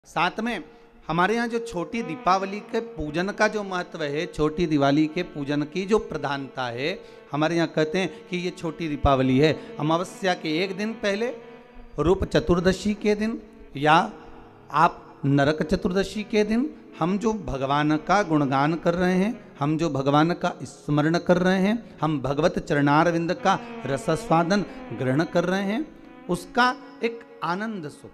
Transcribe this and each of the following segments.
साथ में हमारे यहाँ जो छोटी दीपावली के पूजन का जो महत्व है, छोटी दिवाली के पूजन की जो प्रधानता है, हमारे यहाँ कहते हैं कि ये छोटी दीपावली है। अमावस्या के एक दिन पहले, रूप चतुर्दशी के दिन, या आप नरक चतुर्दशी के दिन हम जो भगवान का गुणगान कर रहे हैं, हम जो भगवान का स्मरण कर रहे हैं, हम भगवत चरणारविंद का रसस्वादन ग्रहण कर रहे हैं, उसका एक आनंद सुख,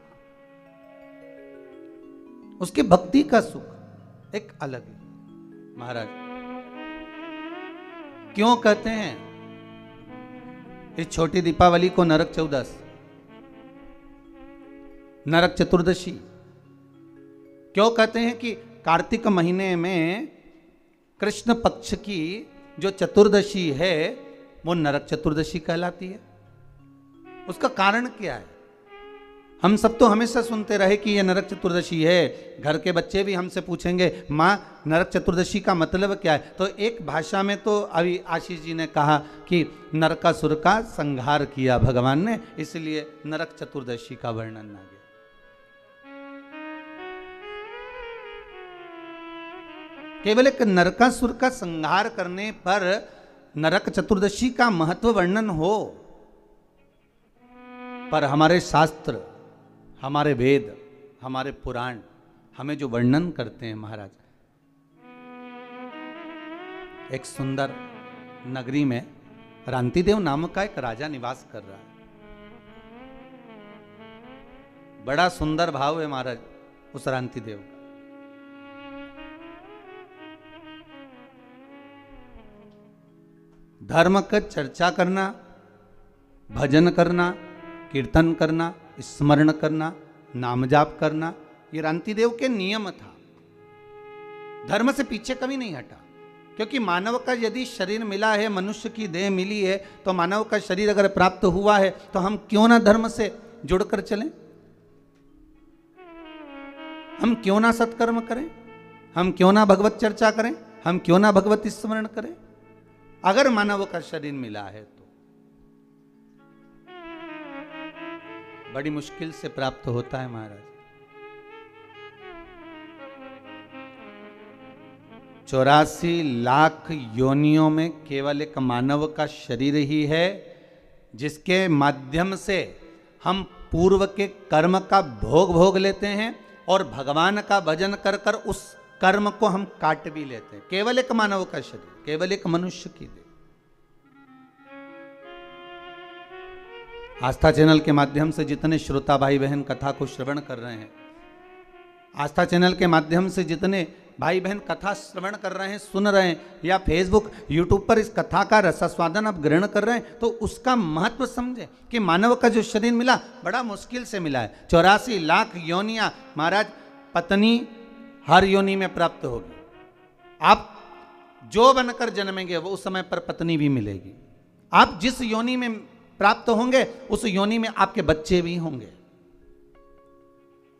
उसकी भक्ति का सुख एक अलग है। महाराज क्यों कहते हैं इस छोटी दीपावली को नरक चौदस, नरक चतुर्दशी? क्यों कहते हैं कि कार्तिक महीने में कृष्ण पक्ष की जो चतुर्दशी है वो नरक चतुर्दशी कहलाती है? उसका कारण क्या है? हम सब तो हमेशा सुनते रहे कि ये नरक चतुर्दशी है। घर के बच्चे भी हमसे पूछेंगे, माँ नरक चतुर्दशी का मतलब क्या है? तो एक भाषा में तो अभी आशीष जी ने कहा कि नरकासुर का संहार किया भगवान ने, इसलिए नरक चतुर्दशी का वर्णन आ गया। केवल एक नरकासुर का संहार करने पर नरक चतुर्दशी का महत्व वर्णन हो, पर हमारे शास्त्र, हमारे वेद, हमारे पुराण हमें जो वर्णन करते हैं महाराज, एक सुंदर नगरी में रांतिदेव नामक का एक राजा निवास कर रहा है। बड़ा सुंदर भाव है महाराज उस रांतिदेव का। धर्म का चर्चा करना, भजन करना, कीर्तन करना, स्मरण करना, नाम जाप करना, ये रांतिदेव के नियम था। धर्म से पीछे कभी नहीं हटा, क्योंकि मानव का यदि शरीर मिला है, मनुष्य की देह मिली है, तो मानव का शरीर अगर प्राप्त हुआ है तो हम क्यों ना धर्म से जुड़कर चलें? हम क्यों ना सत्कर्म करें? हम क्यों ना भगवत चर्चा करें? हम क्यों ना भगवत स्मरण करें? अगर मानव का शरीर मिला है तो बड़ी मुश्किल से प्राप्त होता है महाराज। 84 लाख योनियों में केवल एक मानव का शरीर ही है जिसके माध्यम से हम पूर्व के कर्म का भोग लेते हैं और भगवान का भजन कर कर उस कर्म को हम काट भी लेते हैं। केवल एक मानव का शरीर, केवल एक मनुष्य की देह। आस्था चैनल के माध्यम से जितने श्रोता भाई बहन कथा को श्रवण कर रहे हैं, आस्था चैनल के माध्यम से जितने भाई बहन कथा श्रवण कर रहे हैं, सुन रहे हैं, या फेसबुक यूट्यूब पर इस कथा का रसास्वादन आप ग्रहण कर रहे हैं, तो उसका महत्व समझे कि मानव का जो शरीर मिला बड़ा मुश्किल से मिला है। 84 लाख योनियां महाराज, पत्नी हर योनि में प्राप्त होगी। आप जो बनकर जन्मेंगे वो उस समय पर पत्नी भी मिलेगी। आप जिस योनि में प्राप्त होंगे उस योनि में आपके बच्चे भी होंगे।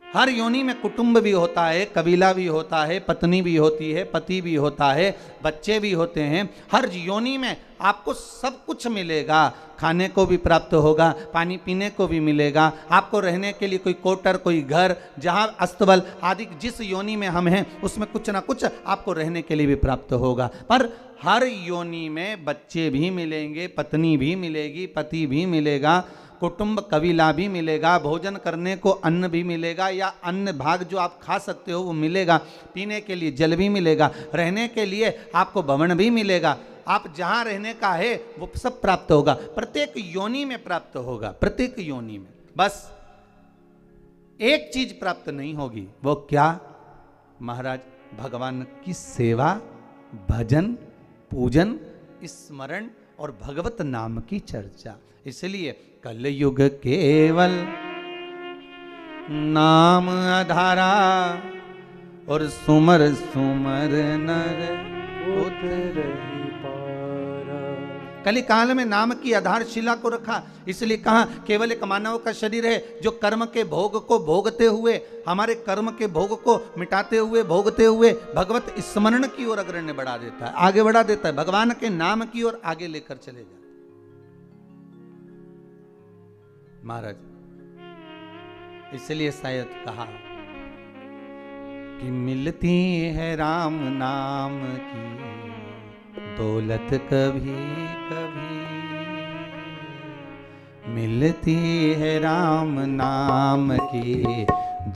हर योनि में कुटुंब भी होता है, कबीला भी होता है, पत्नी भी होती है, पति भी होता है, बच्चे भी होते हैं। हर योनि में आपको सब कुछ मिलेगा। खाने को भी प्राप्त होगा, पानी पीने को भी मिलेगा, आपको रहने के लिए कोई क्वार्टर, कोई घर, जहां अस्तबल आदि जिस योनि में हम हैं उसमें कुछ ना कुछ आपको रहने के लिए भी प्राप्त होगा। पर हर योनि में बच्चे भी मिलेंगे, पत्नी भी मिलेगी, पति भी मिलेगा, कुटुंब कबीला भी मिलेगा, भोजन करने को अन्न भी मिलेगा, या अन्न भाग जो आप खा सकते हो वो मिलेगा, पीने के लिए जल भी मिलेगा, रहने के लिए आपको भवन भी मिलेगा, आप जहां रहने का है वो सब प्राप्त होगा। प्रत्येक योनि में प्राप्त होगा, प्रत्येक योनि में। बस एक चीज प्राप्त नहीं होगी, वो क्या महाराज? भगवान की सेवा, भजन, पूजन, स्मरण और भगवत नाम की चर्चा। इसलिए कलयुग केवल नाम आधारा, और सुमर सुमर नर उतरहि पारा। कली काल में नाम की आधारशिला को रखा, इसलिए कहा केवल एक मानव का शरीर है जो कर्म के भोग को भोगते हुए, हमारे कर्म के भोग को मिटाते हुए, भोगते हुए भगवत स्मरण की ओर अग्रण्य बढ़ा देता है, आगे बढ़ा देता है, भगवान के नाम की ओर आगे लेकर चले जाते महाराज। इसलिए शायद कहा कि मिलती है राम नाम की दौलत कभी कभी, मिलती है राम नाम की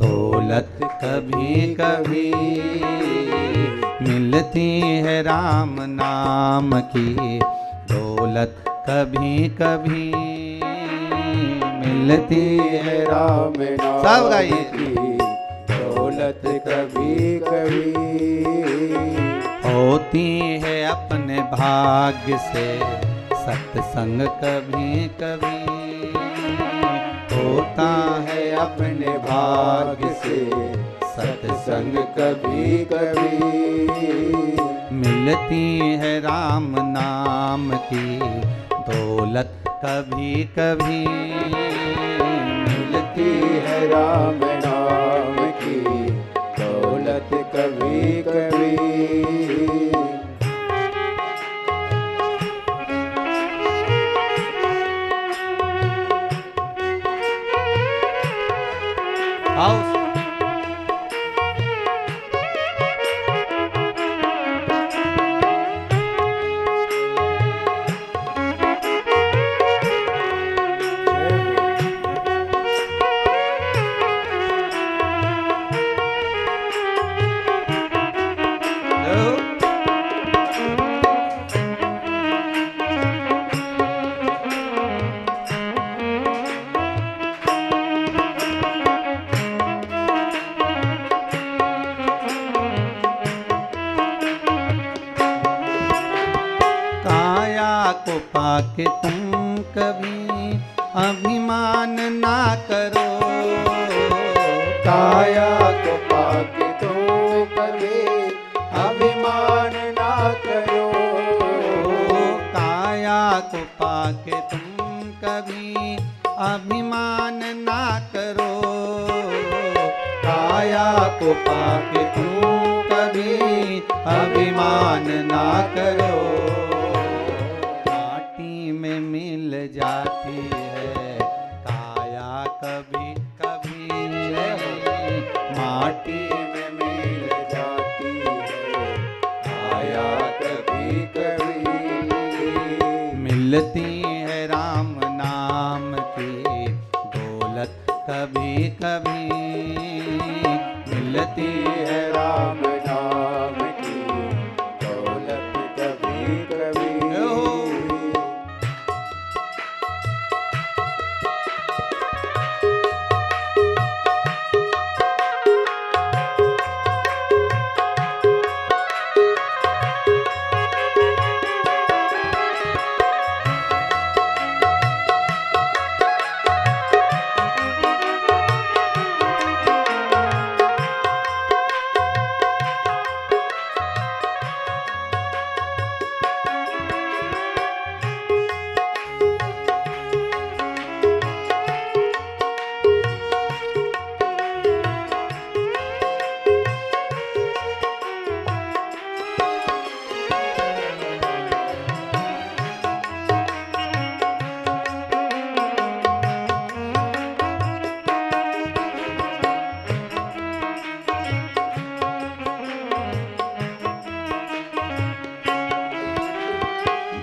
दौलत कभी कभी, मिलती है राम नाम की दौलत कभी कभी, मिलती है राम नाम सब गाइए की दौलत कभी कभी, होती है अपने भाग्य से सत्संग कभी कभी, होता है अपने भाग्य से सत्संग कभी कभी, मिलती है राम नाम की दौलत कभी कभी, मिलती है राम नाम की दौलत कभी कभी। आओ को पाके तुम कभी अभिमान ना करो, काया को पाके तुम कभी अभिमान ना करो, काया को पाके तुम कभी अभिमान ना करो, काया को पाके तुम कभी अभिमान ना करो, मिल जाती है काया कभी कभी, माटी में मिल जाती है काया कभी कभी, मिलती है राम नाम की दौलत कभी कभी, मिलती है राम नाम की दौलत कभी कभी।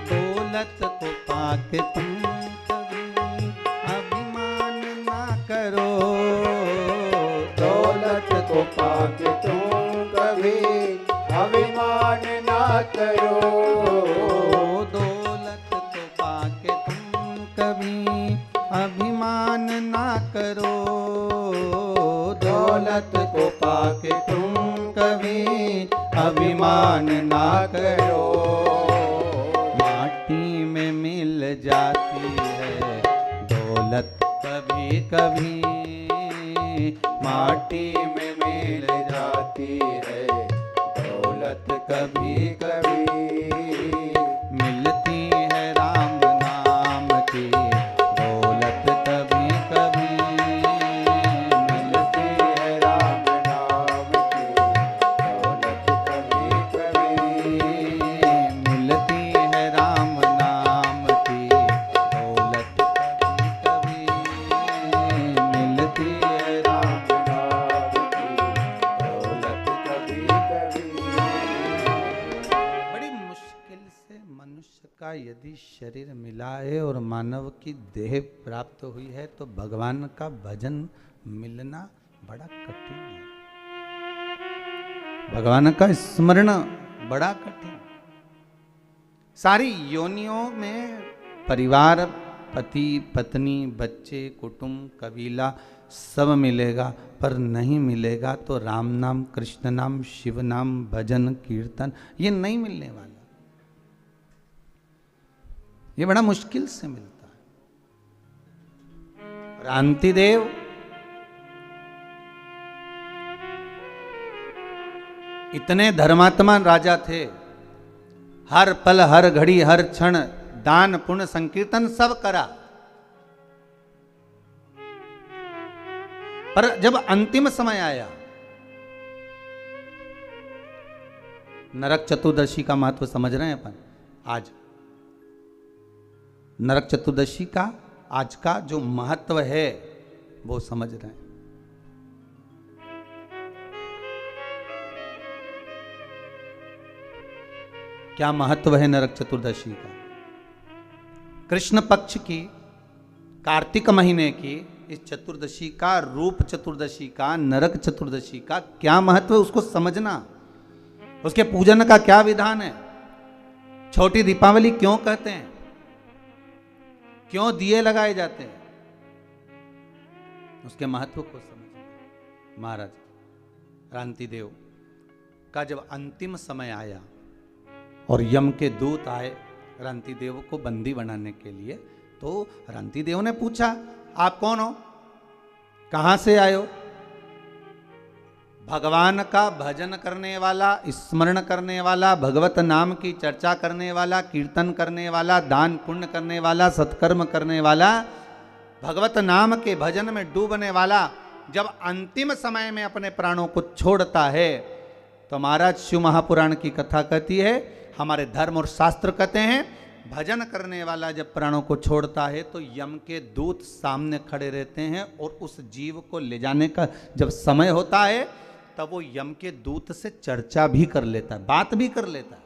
दौलत को पाके तुम कभी अभिमान ना करो, दौलत को पाके तुम कभी अभिमान ना करो, दौलत को पाके तुम कभी अभिमान ना करो, दौलत को पाके तुम कभी अभिमान ना करो, माटी में मिल जाती है दौलत कभी कभी, माटी में मिल जाती है दौलत कभी कभी, मिलती है राम नाम की दौलत कभी कभी, मिलती है राम नाम की दौलत कभी कभी, मिलती है राम नाम की दौलत कभी कभी, मिलती है राम नाम की का यदि शरीर मिला है और मानव की देह प्राप्त हुई है तो भगवान का भजन मिलना बड़ा कठिन है, भगवान का स्मरण बड़ा कठिन। सारी योनियों में परिवार, पति पत्नी, बच्चे, कुटुंब, कबीला सब मिलेगा, पर नहीं मिलेगा तो राम नाम, कृष्ण नाम, शिव नाम, भजन कीर्तन ये नहीं मिलने वाला। ये बड़ा मुश्किल से मिलता है। रांतिदेव इतने धर्मात्मा राजा थे, हर पल हर घड़ी हर क्षण दान पुण्य संकीर्तन सब करा, पर जब अंतिम समय आया, नरक चतुर्दशी का महत्व समझ रहे हैं अपन। आज नरक चतुर्दशी का आज का जो महत्व है वो समझ रहे हैं। क्या महत्व है नरक चतुर्दशी का? कृष्ण पक्ष की कार्तिक महीने की इस चतुर्दशी का, रूप चतुर्दशी का, नरक चतुर्दशी का क्या महत्व है उसको समझना, उसके पूजन का क्या विधान है, छोटी दीपावली क्यों कहते हैं, क्यों दिए लगाए जाते हैं, उसके महत्व को समझना। महाराज रांतिदेव का जब अंतिम समय आया और यम के दूत आए रांतिदेव को बंदी बनाने के लिए, तो रांतिदेव ने पूछा आप कौन हो, कहां से आए हो? भगवान का भजन करने वाला, स्मरण करने वाला, भगवत नाम की चर्चा करने वाला, कीर्तन करने वाला, दान पुण्य करने वाला, सत्कर्म करने वाला, भगवत नाम के भजन में डूबने वाला जब अंतिम समय में अपने प्राणों को छोड़ता है, तो महाराज शिव महापुराण की कथा कहती है, हमारे धर्म और शास्त्र कहते हैं, भजन करने वाला जब प्राणों को छोड़ता है तो यम के दूत सामने खड़े रहते हैं और उस जीव को ले जाने का जब समय होता है तब वो यम के दूत से चर्चा भी कर लेता है, बात भी कर लेता है।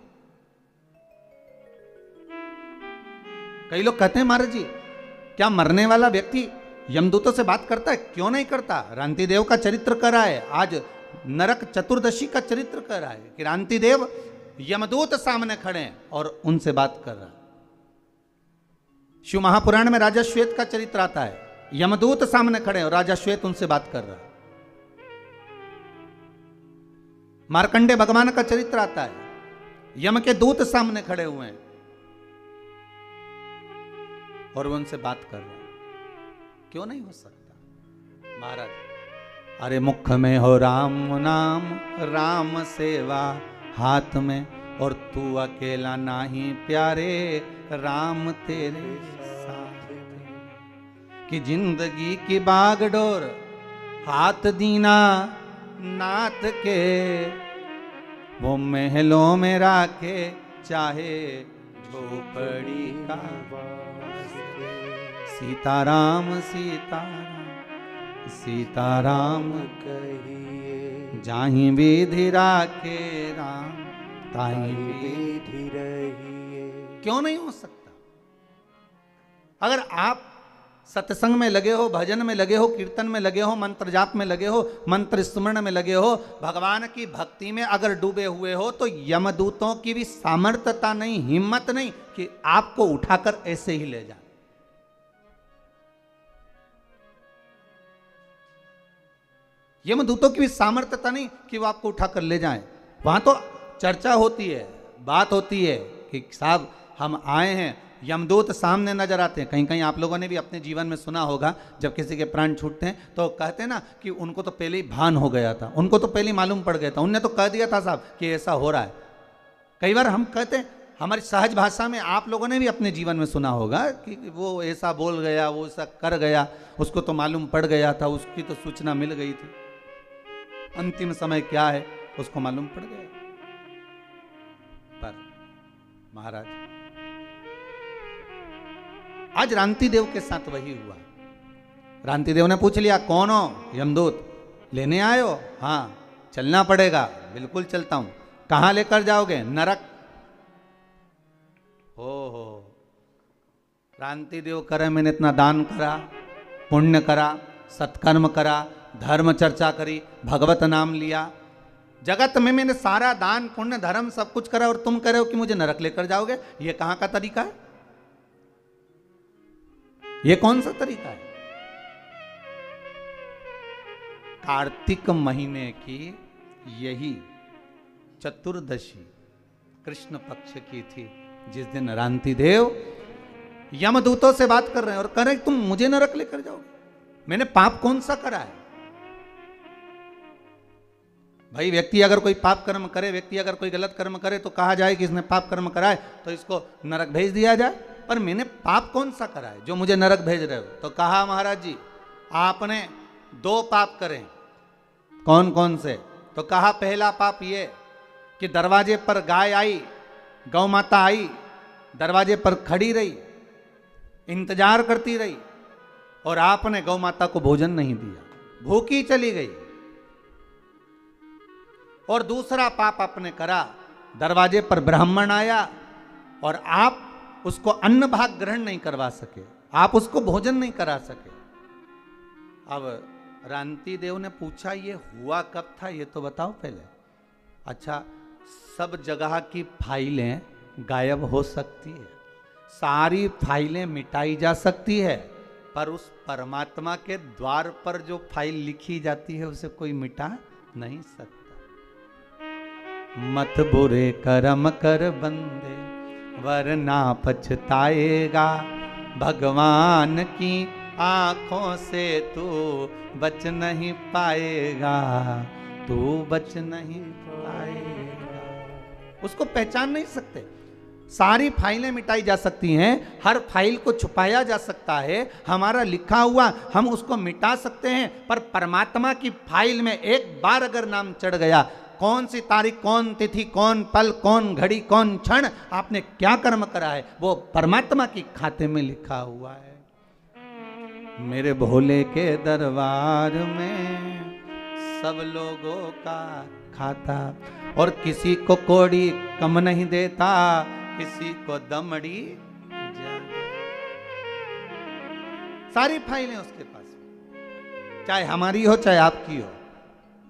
कई लोग कहते हैं महाराज जी क्या मरने वाला व्यक्ति यमदूतों से बात करता है? क्यों नहीं करता? रांतिदेव का चरित्र कर रहा है, आज नरक चतुर्दशी का चरित्र कर रहा है कि रांतिदेव यमदूत सामने खड़े हैं और उनसे बात कर रहा है। शिव महापुराण में राजा श्वेत का चरित्र आता है, यमदूत सामने खड़े हैं और राजा श्वेत उनसे बात कर रहा है। मार्कंडे भगवान का चरित्र आता है, यम के दूत सामने खड़े हुए हैं और वो उनसे बात कर रहे हैं। क्यों नहीं हो सकता महाराज? अरे मुख में हो राम नाम, राम सेवा हाथ में, और तू अकेला नाही प्यारे, राम तेरे साथ कि जिंदगी की बागडोर हाथ दीना नाथ के, वो महलों में राखे चाहे झोपड़ी का। सीताराम सीताराम सीताराम कहिए, जाहि विधि राखे राम ताहि विधि रहिए। क्यों नहीं हो सकता? अगर आप सत्संग में लगे हो, भजन में लगे हो, कीर्तन में लगे हो, मंत्र जाप में लगे हो, मंत्र स्मरण में लगे हो, भगवान की भक्ति में अगर डूबे हुए हो, तो यमदूतों की भी सामर्थ्यता नहीं, हिम्मत नहीं कि आपको उठाकर ऐसे ही ले जाए। यमदूतों की भी सामर्थ्यता नहीं कि वो आपको उठाकर ले जाएं। वहां तो चर्चा होती है, बात होती है कि साहब हम आए हैं, यमदूत सामने नजर आते हैं। कहीं कहीं आप लोगों ने भी अपने जीवन में सुना होगा, जब किसी के प्राण छूटते हैं तो कहते हैं ना कि उनको तो पहले ही भान हो गया था, उनको तो पहले ही मालूम पड़ गया था, उनने तो कह दिया था साहब कि ऐसा हो रहा है। कई बार हम कहते हैं, हमारी सहज भाषा में आप लोगों ने भी अपने जीवन में सुना होगा कि वो ऐसा बोल गया, वो ऐसा कर गया, उसको तो मालूम पड़ गया था, उसकी तो सूचना मिल गई थी, अंतिम समय क्या है उसको मालूम पड़ गया। पर महाराज आज रांतिदेव के साथ वही हुआ। रांतिदेव ने पूछ लिया कौन हो? यमदूत। लेने आए हो? हाँ चलना पड़ेगा। बिल्कुल चलता हूं। कहां लेकर जाओगे? नरक। हो क्रांति देव करे, मैंने इतना दान करा, पुण्य करा, सत्कर्म करा, धर्म चर्चा करी, भगवत नाम लिया, जगत में मैंने सारा दान पुण्य धर्म सब कुछ करा, और तुम कह रहे हो कि मुझे नरक लेकर जाओगे। ये कहां का तरीका है? ये कौन सा तरीका है? कार्तिक महीने की यही चतुर्दशी कृष्ण पक्ष की थी, जिस दिन रांति देव यमदूतों से बात कर रहे हैं और कह रहे हैं तुम मुझे नरक लेकर जाओगे। मैंने पाप कौन सा करा है? भाई व्यक्ति अगर कोई पाप कर्म करे, व्यक्ति अगर कोई गलत कर्म करे तो कहा जाए कि इसने पाप कर्म करा है तो इसको नरक भेज दिया जाए। पर मैंने पाप कौन सा करा है जो मुझे नरक भेज रहे हो? तो कहा महाराज जी आपने 2 पाप करे। कौन कौन से? तो कहा पहला पाप ये कि दरवाजे पर गाय आई, गौ माता आई, दरवाजे पर खड़ी रही, इंतजार करती रही, और आपने गौ माता को भोजन नहीं दिया, भूखी चली गई। और दूसरा पाप आपने करा, दरवाजे पर ब्राह्मण आया और आप उसको अन्न भाग ग्रहण नहीं करवा सके, आप उसको भोजन नहीं करा सके। अब रांति देव ने पूछा ये हुआ कब था, ये तो बताओ पहले। अच्छा, सब जगह की फाइलें गायब हो सकती है, सारी फाइलें मिटाई जा सकती है, पर उस परमात्मा के द्वार पर जो फाइल लिखी जाती है उसे कोई मिटा नहीं सकता। मत बुरे कर्म कर बंदे वरना पछताएगा, भगवान की आंखों से तू बच नहीं पाएगा, तू बच नहीं पाएगा। उसको पहचान नहीं सकते। सारी फाइलें मिटाई जा सकती हैं, हर फाइल को छुपाया जा सकता है, हमारा लिखा हुआ हम उसको मिटा सकते हैं, पर परमात्मा की फाइल में एक बार अगर नाम चढ़ गया, कौन सी तारीख, कौन तिथि, कौन पल, कौन घड़ी, कौन क्षण आपने क्या कर्म करा है, वो परमात्मा की खाते में लिखा हुआ है। मेरे भोले के दरबार में सब लोगों का खाता, और किसी को कोड़ी कम नहीं देता, किसी को दमड़ी ज्यादा। सारी फाइलें उसके पास, चाहे हमारी हो चाहे आपकी हो।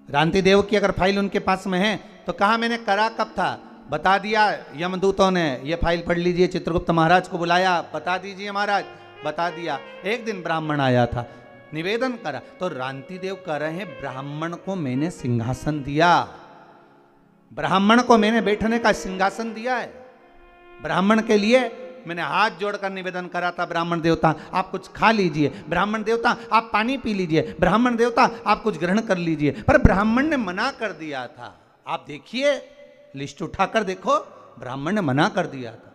रांति देव की अगर फाइल उनके पास में है तो कहा मैंने करा कब था, बता दिया। यमदूतों ने ये फाइल पढ़ लीजिए, चित्रगुप्त महाराज को बुलाया, बता दीजिए महाराज, बता दिया। एक दिन ब्राह्मण आया था, निवेदन करा, तो रांति देव कह रहे हैं ब्राह्मण को मैंने सिंहासन दिया, ब्राह्मण को मैंने बैठने का सिंहासन दिया है, ब्राह्मण के लिए मैंने हाथ जोड़कर निवेदन करा था, ब्राह्मण देवता आप कुछ खा लीजिए, ब्राह्मण देवता आप पानी पी लीजिए, ब्राह्मण देवता आप कुछ ग्रहण कर लीजिए, पर ब्राह्मण ने मना कर दिया था। आप देखिए, लिस्ट उठाकर देखो, ब्राह्मण ने मना कर दिया था।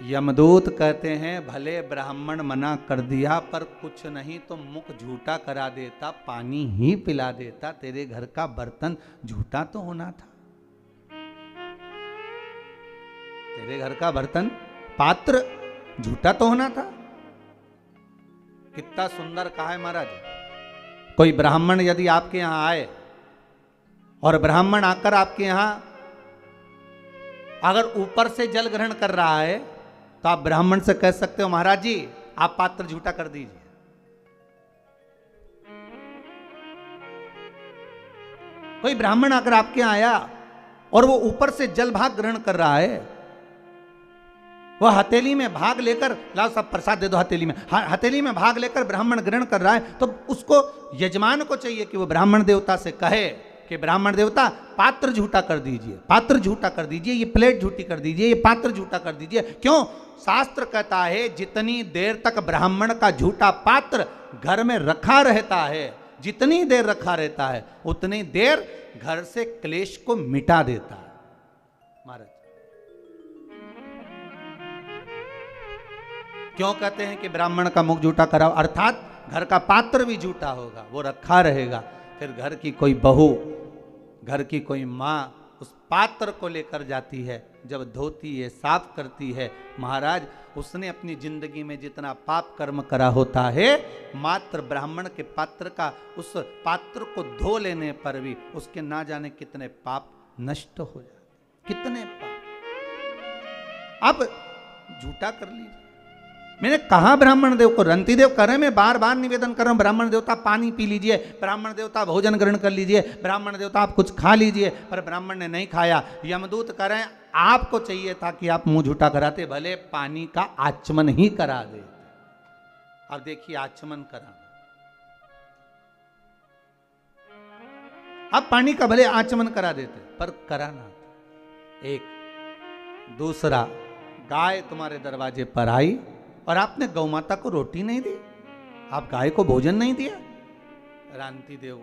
यमदूत कहते हैं भले ब्राह्मण मना कर दिया, पर कुछ नहीं तो मुख झूठा करा देता, पानी ही पिला देता, तेरे घर का बर्तन झूठा तो होना था, तेरे घर का बर्तन पात्र झूठा तो होना था। कितना सुंदर कहा है महाराज। कोई ब्राह्मण यदि आपके यहां आए और ब्राह्मण आकर आपके यहां अगर ऊपर से जल ग्रहण कर रहा है तो आप ब्राह्मण से कह सकते हो महाराज जी आप पात्र झूठा कर दीजिए। कोई ब्राह्मण आकर आपके यहां आया और वो ऊपर से जल भाग ग्रहण कर रहा है, वह हथेली में भाग लेकर, लाओ सब प्रसाद दे दो हथेली में, हथेली में भाग लेकर ब्राह्मण ग्रहण कर रहा है, तो उसको यजमान को चाहिए कि वो ब्राह्मण देवता से कहे कि ब्राह्मण देवता पात्र झूठा कर दीजिए, पात्र झूठा कर दीजिए, ये प्लेट झूठी कर दीजिए, ये पात्र झूठा कर दीजिए। क्यों? शास्त्र कहता है जितनी देर तक ब्राह्मण का झूठा पात्र घर में रखा रहता है, जितनी देर रखा रहता है उतनी देर घर से क्लेश को मिटा देता है। महाराज क्यों कहते हैं कि ब्राह्मण का मुख झूठा कराओ? अर्थात घर का पात्र भी झूठा होगा, वो रखा रहेगा, फिर घर की कोई बहू, घर की कोई माँ उस पात्र को लेकर जाती है, जब धोती है, साफ करती है, महाराज उसने अपनी जिंदगी में जितना पाप कर्म करा होता है, मात्र ब्राह्मण के पात्र का, उस पात्र को धो लेने पर भी उसके ना जाने कितने पाप नष्ट हो जाते, कितने पाप। अब झूठा कर लीजिए। मैंने कहा ब्राह्मण देव को, रंती देव कर रहे हैं, मैं बार बार निवेदन कर रहा हूं, ब्राह्मण देवता पानी पी लीजिए, ब्राह्मण देवता भोजन ग्रहण कर लीजिए, ब्राह्मण देवता आप कुछ खा लीजिए, पर ब्राह्मण ने नहीं खाया। यमदूत कह रहे हैं आपको चाहिए था कि आप मुंह झूठा कराते, भले पानी का आचमन ही करा दे। अब देखिए आचमन करा, अब पानी का भले आचमन करा देते, पर कराना। एक दूसरा, गाय तुम्हारे दरवाजे पर आई और आपने गौ माता को रोटी नहीं दी, आप गाय को भोजन नहीं दिया। रांति देव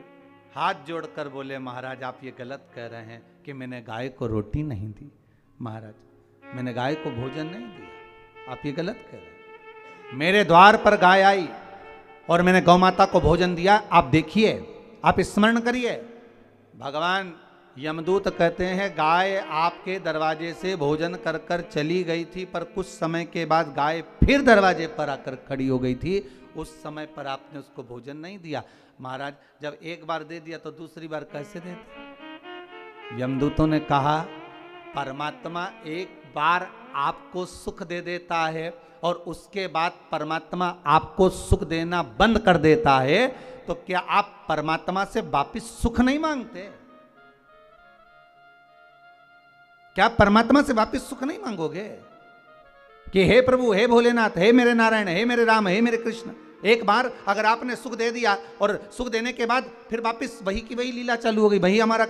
हाथ जोड़कर बोले महाराज आप ये गलत कह रहे हैं कि मैंने गाय को रोटी नहीं दी। महाराज मैंने गाय को भोजन नहीं दिया, आप ये गलत कह रहे हैं। मेरे द्वार पर गाय आई और मैंने गौ माता को भोजन दिया। आप देखिए, आप स्मरण करिए, भगवान यमदूत कहते हैं गाय आपके दरवाजे से भोजन कर कर चली गई थी, पर कुछ समय के बाद गाय फिर दरवाजे पर आकर खड़ी हो गई थी, उस समय पर आपने उसको भोजन नहीं दिया। महाराज जब एक बार दे दिया तो दूसरी बार कैसे देते? यमदूतों ने कहा परमात्मा एक बार आपको सुख दे देता है और उसके बाद परमात्मा आपको सुख देना बंद कर देता है, तो क्या आप परमात्मा से वापिस सुख नहीं मांगते? क्या परमात्मा से वापिस सुख नहीं मांगोगे कि हे प्रभु, हे भोलेनाथ, हे मेरे नारायण, हे मेरे राम, हे मेरे कृष्ण? एक बार अगर आपने सुख दे दिया और सुख देने के बाद फिर वापिस वही की वही लीला चालू हो गई, वही हमारा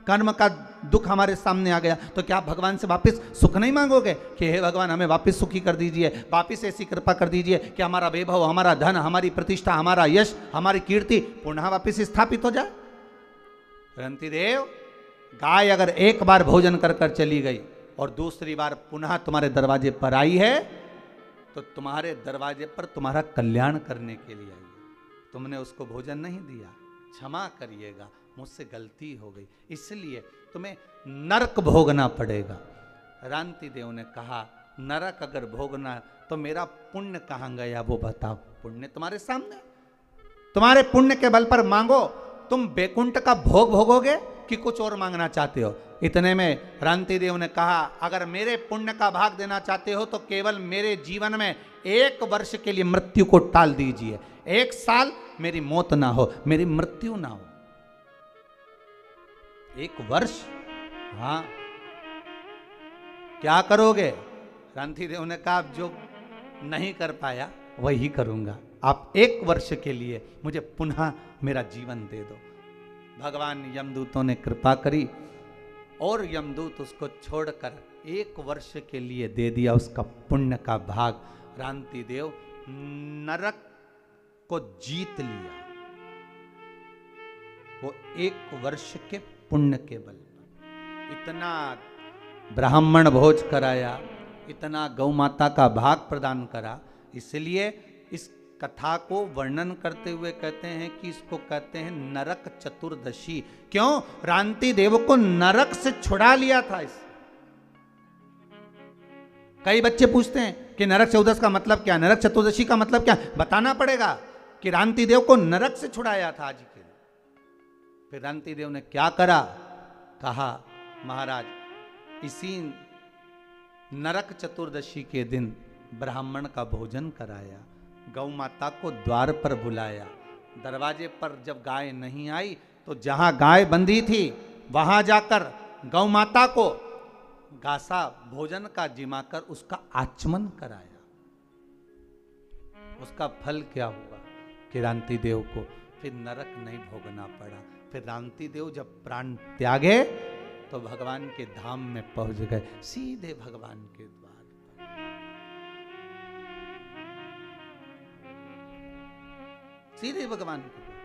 कर्म का दुख हमारे सामने आ गया, तो क्या आप भगवान से वापिस सुख नहीं मांगोगे कि हे भगवान हमें वापिस सुखी कर दीजिए, वापिस ऐसी कृपा कर दीजिए कि हमारा वैभव, हमारा धन, हमारी प्रतिष्ठा, हमारा यश, हमारी कीर्ति पुनः वापिस स्थापित हो जाए? रंती देव, गाय अगर एक बार भोजन कर कर चली गई और दूसरी बार पुनः तुम्हारे दरवाजे पर आई है, तो तुम्हारे दरवाजे पर तुम्हारा कल्याण करने के लिए आई है। तुमने उसको भोजन नहीं दिया, क्षमा करिएगा, मुझसे गलती हो गई, इसलिए तुम्हें नरक भोगना पड़ेगा। रांति देव ने कहा नरक अगर भोगना तो मेरा पुण्य कहाँ गया वो बताओ। पुण्य तुम्हारे सामने, तुम्हारे पुण्य के बल पर मांगो, तुम बैकुंठ का भोग भोगोगे कि कुछ और मांगना चाहते हो? इतने में रांति देव ने कहा अगर मेरे पुण्य का भाग देना चाहते हो तो केवल मेरे जीवन में 1 वर्ष के लिए मृत्यु को टाल दीजिए, 1 साल मेरी मौत ना हो, मेरी मृत्यु ना हो। 1 वर्ष? हाँ, क्या करोगे? रांति देव ने कहा जो नहीं कर पाया वही करूंगा, आप 1 वर्ष के लिए मुझे पुनः मेरा जीवन दे दो। भगवान यमदूतों ने कृपा करी और यमदूत उसको छोड़कर 1 वर्ष के लिए दे दिया उसका पुण्य का भाग। रांति देव नरक को जीत लिया, वो 1 वर्ष के पुण्य के बल पर। इतना ब्राह्मण भोज कराया, इतना गौ माता का भाग प्रदान करा, इसलिए इस कथा को वर्णन करते हुए कहते हैं कि इसको कहते हैं नरक चतुर्दशी। क्यों? रांति देव को नरक से छुड़ा लिया था इस। कई बच्चे पूछते हैं कि नरक चतुर्दशी का मतलब क्या, नरक चतुर्दशी का मतलब क्या? बताना पड़ेगा कि रांति देव को नरक से छुड़ाया था आज के। फिर रांति देव ने क्या करा? कहा महाराज इसी नरक चतुर्दशी के दिन ब्राह्मण का भोजन कराया, गौ माता को द्वार पर बुलाया, दरवाजे पर जब गाय नहीं आई तो जहां गाय बंधी थी वहां जाकर गौ माता को गासा भोजन का जिमाकर उसका आचमन कराया। उसका फल क्या हुआ कि रांति देव को फिर नरक नहीं भोगना पड़ा। फिर रांति देव जब प्राण त्यागे तो भगवान के धाम में पहुंच गए, सीधे भगवान के द्वार पर। सीधे भगवान के द्वार।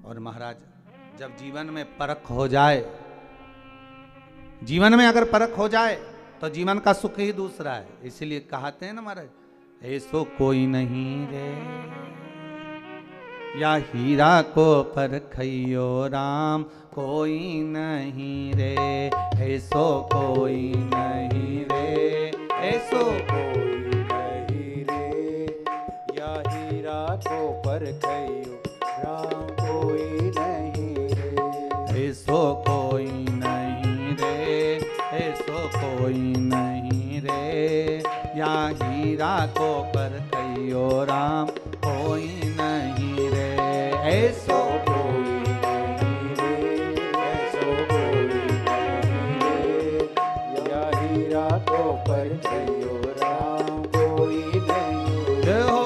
और महाराज जब जीवन में परख हो जाए, जीवन में अगर परख हो जाए तो जीवन का सुख ही दूसरा है। इसलिए कहते हैं ना महाराज, ऐसो कोई नहीं रे या हीरा को परखइयो राम, कोई नहीं रे ऐसो कोई नहीं रे, ऐसो कोई नहीं रे या हीरा को परखइयो राम, कोई नहीं रे ऐसो कोई नहीं रे कोई नहीं रे, या हीरा को परखइयो राम कोई नहीं रे। ऐसो कोई नहीं रे, ऐसो कोई नहीं रे, या हीरा को परखइयो राम कोई नहीं रे। हो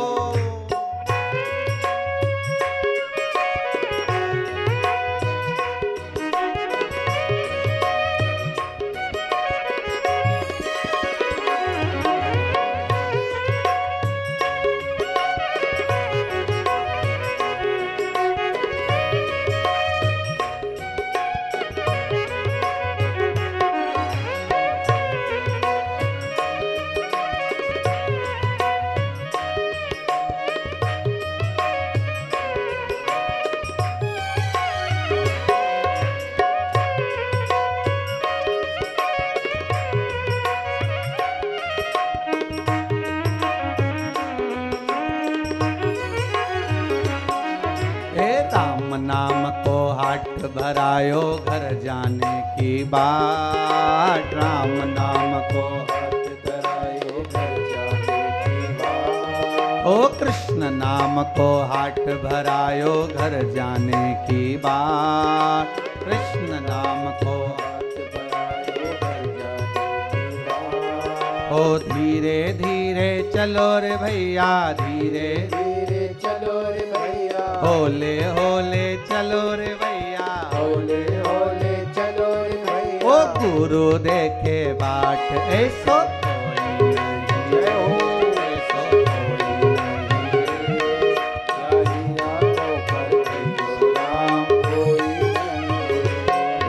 राम नाम को हाट भरायो घर जाने की बात। राम नाम को हाथ धरायो घर जाने की बात। ओ कृष्ण नाम को हाट भरायो घर जाने की बात। कृष्ण नाम को हाथ धरायो घर जाने की बात। ओ धीरे धीरे चलो रे भैया, धीरे धीरे चलो रे भैया, होले होले चलो रे भैया, होले होले चलो रे भैया। ओ गुरु देखे बाट ऐसो कोई नहीं। जय हो। ऐसो कोई नहीं। या हीरा को परखइयो राम कोई नहीं रे।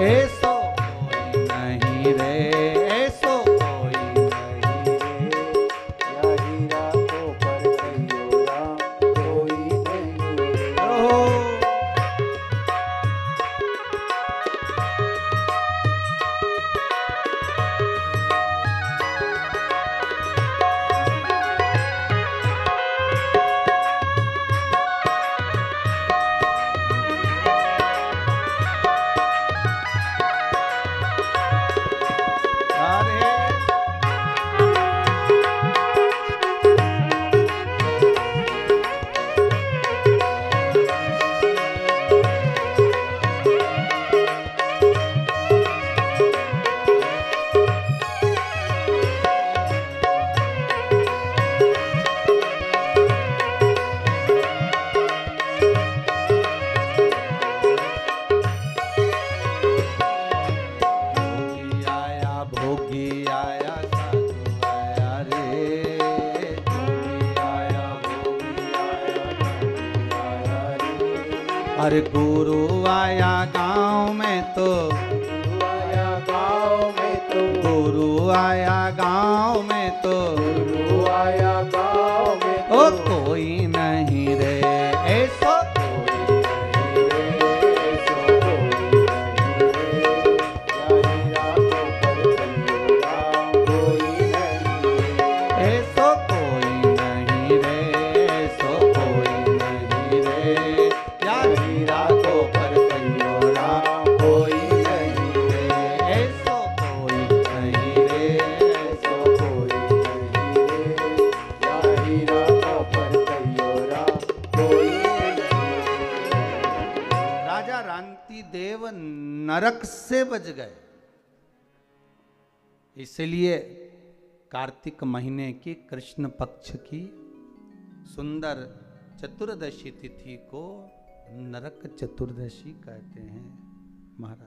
ऐसो कोई नहीं रे, ऐसो कोई नहीं। या हीरा को परखइयो राम कोई नहीं रे। ओ राधे भोगी आया साधु आया रे, भोगी आया, भोगी आया, भोगी आया रे। अरे गुरु आया गांव में तो, गुरु आया गाँव में तो, गुरु आया गांव में तो, गुरु आया गाँव में ओ तो। कोई नहीं रे ऐसो कोई नहीं रे, ऐसो कोई नहीं रे। या हीरा को परखइयो राम कोई नहीं रे। ऐसो कोई नहीं रे, ऐसो कोई नहीं रे, या हीरा को परखइयो राम कोई नहीं रे। ऐसो कोई नहीं रे, ऐसो कोई नहीं रे। या हीरा को परखइयो राम कोई नहीं रे। राजा रांति देव नरक से बच गए। इसलिए कार्तिक महीने की कृष्ण पक्ष की सुंदर चतुर्दशी तिथि को नरक चतुर्दशी कहते हैं महाराज।